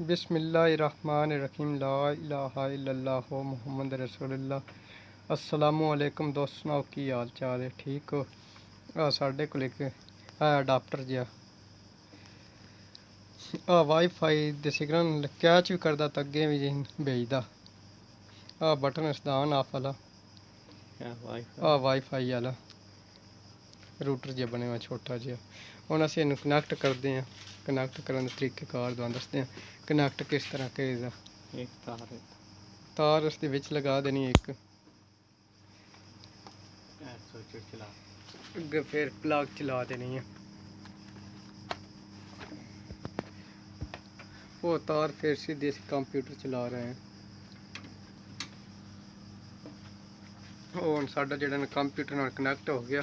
बिस्मिल्लाहिर्रहमानिर्रहीम ला इलाहा इल्लल्लाह मुहम्मद रसूलुल्लाह। अस्सलामु अलैकुम दोस्त, सुनाओ की हाल चाल है, ठीक हो? साढ़े को एक अडाप्टर जिहा वाईफाई दे सिग्नल कैच भी करदा ते अग्गें भी भेजदा। बटन इसदा ऑन ऑफ आह्ला वाईफाई आह्ला रूटर जिहा बने हुआ छोटा जिहा। हुण असीं इनूं कनैक्ट करदे हैं। कनैक्ट करन दे तरीकेकार तुहानूं दसदे हैं। कनैक्ट किस तरह करीदा। एक तार उसदे विच लगा देनी एक, अग्गे फिर प्लग चला देनी है। वो तार फिर सीधे असीं कंप्यूटर चला रहे हैं। हुण साडा जिहड़ा ना कंप्यूटर नाल कनैक्ट हो गया।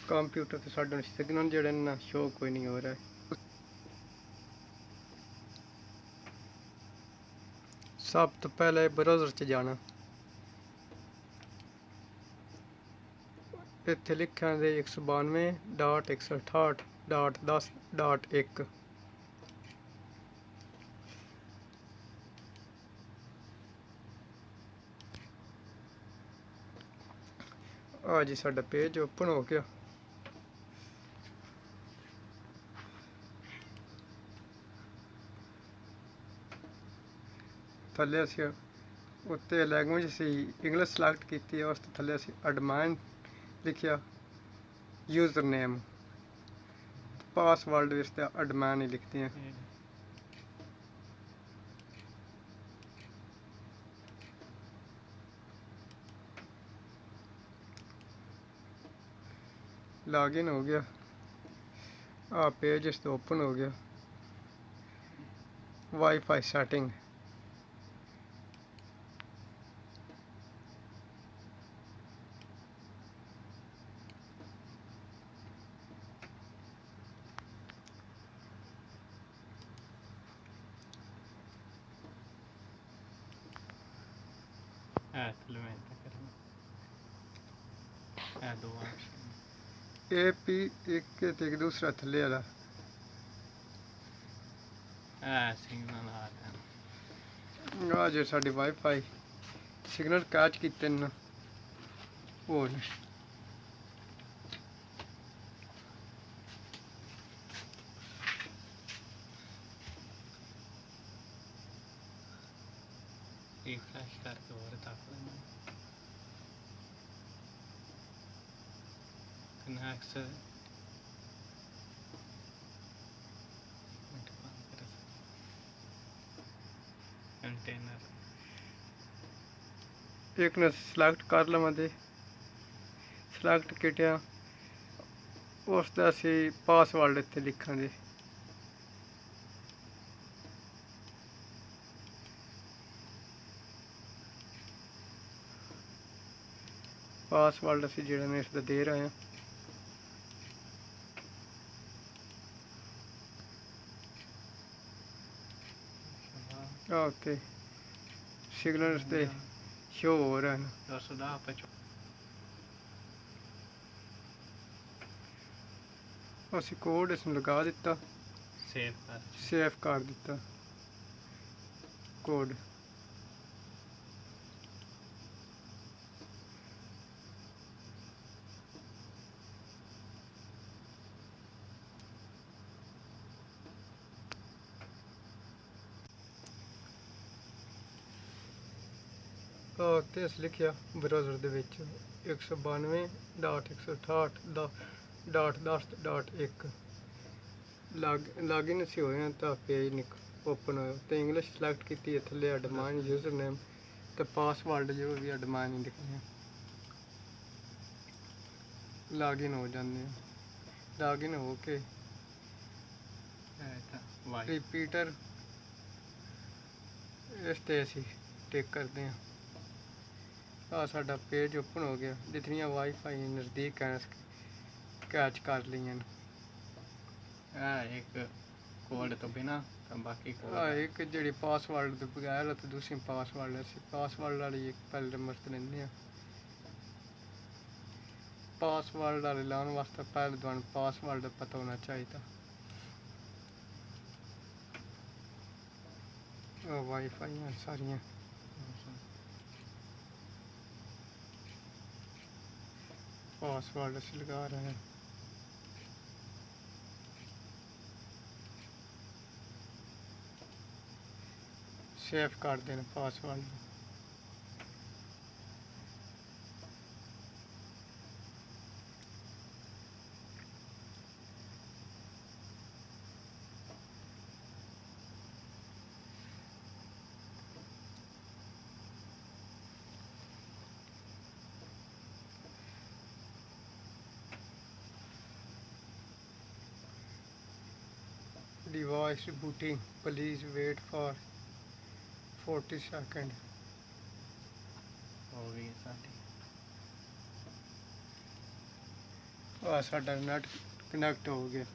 कंप्यूटर ते साडा सिग्नल जिहड़े ना शो कोई नहीं हो रहा है। सब तो पहले ब्राउज़र च जाना। इत्थे लिखा दे 192.168.10.1। जी साडा पेज ओपन हो गया। थल्ले असीं उत्ते लैंग्वेज असीं इंग्लिश सिलेक्ट की है। उस तो थल्ले असीं एडमिन लिखिया, यूज़र नेम, पासवर्ड भी इसदा एडमिन ही लिखते हैं। लॉगिन हो गया। पेज इस ओपन हो गया। वाईफाई सेटिंग, पी एक दूसरा थल्ले वाला जो साडी वाईफाई सिग्नल कैच कीते न वो ने। फ्लैश करके और तक कनेक्ट कंटेनर एक ने सिलेक्ट कर लवां दे सिलेक्ट किटिया। उसदा असीं पासवर्ड इत्थे लिखां दे। पासवर्ड असीं जिहड़ा ने इसदा दे रहे हैं। उत्ते सिग्नल इसदे शो हो रहे हैं। असीं कोड इसनूं लगा दिता, सेव कर दिता कोड। उत्ते अस लिखिया ब्राउज़र दे विच 192.168.10.1 लॉगिन असीं होए हैं तो पेज ओपन होया। तो इंग्लिश सिलेक्ट की है, थल्ले एडमिन, यूज़र नेम तो पासवर्ड जो भी एडमिन ही लिखने हैं। लॉगिन हो जाते हैं। लॉगिन हो के रिपीटर इस ते असीं टिक करते हैं। साडा पेज ओपन हो गया। जितनियां वाईफाई नज़दीक हैं कैच कर लियां। एक कोड तो बिना ਤਾਂ ਬਾਕੀ ਇੱਕ ਜਿਹੜੀ ਪਾਸਵਰਡ ਦੇ ਬਗੈਰ ਤੇ ਦੂਸਰੀ ਪਾਸਵਰਡ ਅਸੀਂ ਪਾਸਵਰਡ ਵਾਲੀ ਇੱਕ ਪਹਿਲੇ ਨੰਬਰ ਤੇ ਲੈਂਦੇ ਹਾਂ। ਪਾਸਵਰਡ ਵਾਲੇ ਲਾਉਣ ਵਾਸਤੇ ਪਹਿਲੇ ਤੁਹਾਨੂੰ ਪਾਸਵਰਡ ਪਤਾ ਹੋਣਾ ਚਾਹੀਦਾ। ਵਾਈਫਾਈ ਸਾਰੀਆਂ पासवर्ड से लगा रहे हैं। सेव कर देना password. Device booting, please wait for 40 seconds। ਹੋ ਗਈ ਸਾਡੀ साडा नेट कनेक्ट हो गया।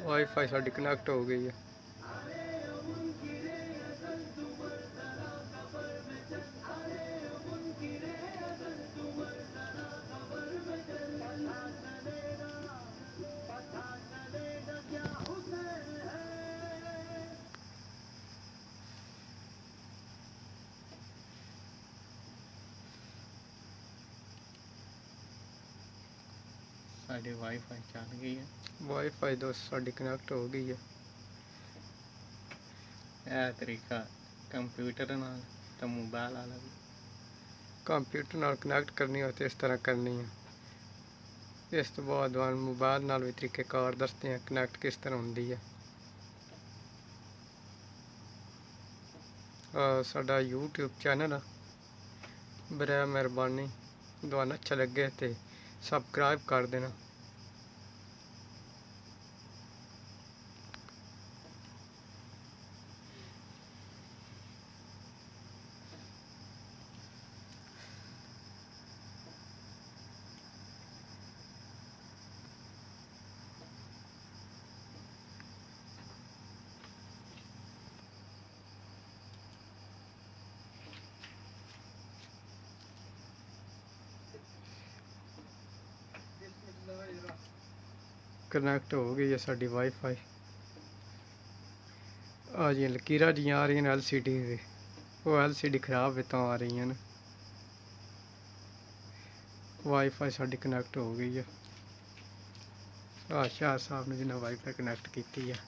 वाईफाई साडी कनेक्ट हो गई है। ਸਾਡੀ ਵਾਈਫਾਈ ਚੱਲ ਗਈ ਹੈ। वाईफाई दोस्त साडी कनेक्ट हो गई है। ਇਹ ਤਰੀਕਾ ਕੰਪਿਊਟਰ ਨਾਲ ਤਾਂ ਮੋਬਾਈਲ ਵਾਲਾ ਵੀ कंप्यूटर नाल कनेक्ट करनी हो तो इस तरह करनी है। इस तो बाद ਤੁਹਾਨੂੰ मोबाइल नाल भी तरीक़ेकार दसते हैं कनेक्ट किस तरह होंदी है। साडा यूट्यूब चैनल है, बरै मेहरबानी ਤੁਹਾਨੂੰ अच्छा लगे तो सबसक्राइब कर देना। कनेक्ट हो गई है साडी वाईफाई। आ जी लकीरां जी आ रही हैं LCD दे, वो LCD खराब है तो आ रही हैं। वाईफाई साडी कनेक्ट हो गई है। शाह साहब ने जिन्हें वाईफाई कनेक्ट की है।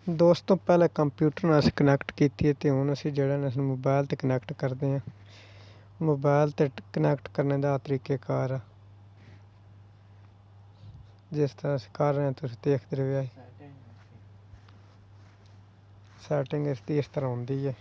दोस्तों पहले कंप्यूटर नाल कनेक्ट की ते हुण असीं जिहड़ा मोबाइल ते कनेक्ट करते हैं। मोबाइल ते कनेक्ट करने का तरीकेकार जिस तरह असीं कर रहे हैं तुसीं देखते रहो। सैटिंग इसकी इस तरह होंदी है।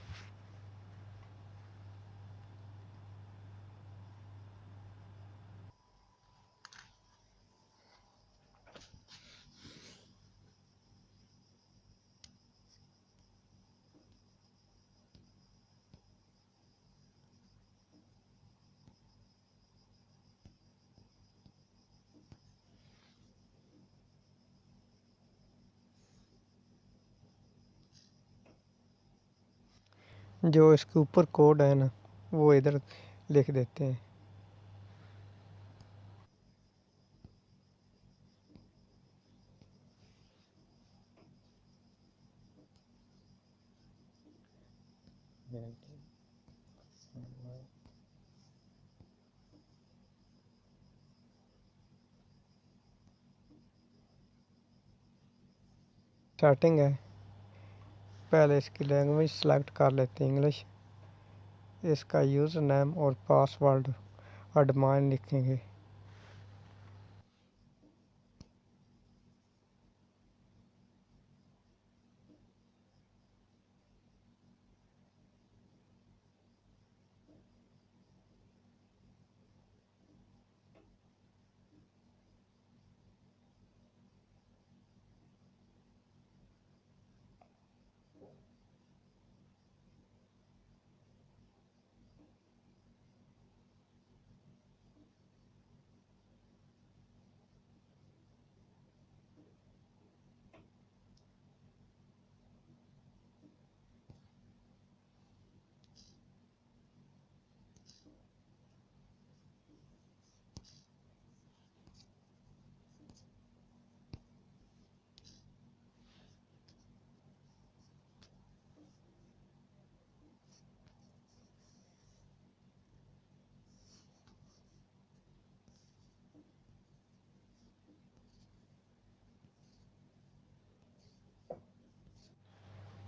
जो इसके ऊपर कोड है ना वो इधर लिख देते हैं। सेटिंग है। पहले इसकी लैंग्वेज सेलेक्ट कर लेते हैं इंग्लिश। इसका यूज़र नेम और पासवर्ड एडमिन लिखेंगे।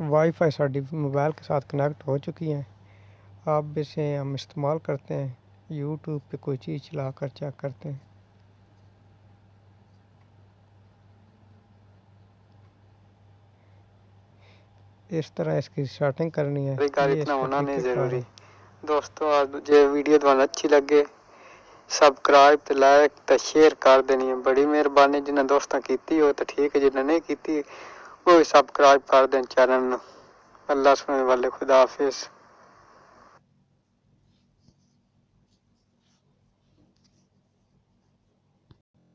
वाईफाई साड़ी मोबाइल के साथ कनेक्ट हो चुकी है। अब इसे हम इस्तेमाल करते हैं, यूट्यूब पे कोई चीज़ चला कर चेक करते हैं। इस तरह इसकी सेटिंग करनी है। ये इतना इसका होना नहीं तरीक़ेकार जरूरी। है। दोस्तों आज जे वीडियो तुम्हें अच्छी लगे सब्सक्राइब ते लाइक ते शेयर कर देनी है। बड़ी मेहरबानी। जिन्हें दोस्तों की हो तो ठीक है, जिन्हें नहीं की वो भी सब्सक्राइब कर दें चैनल। अल्लाह सुने वाले खुदा हाफिज।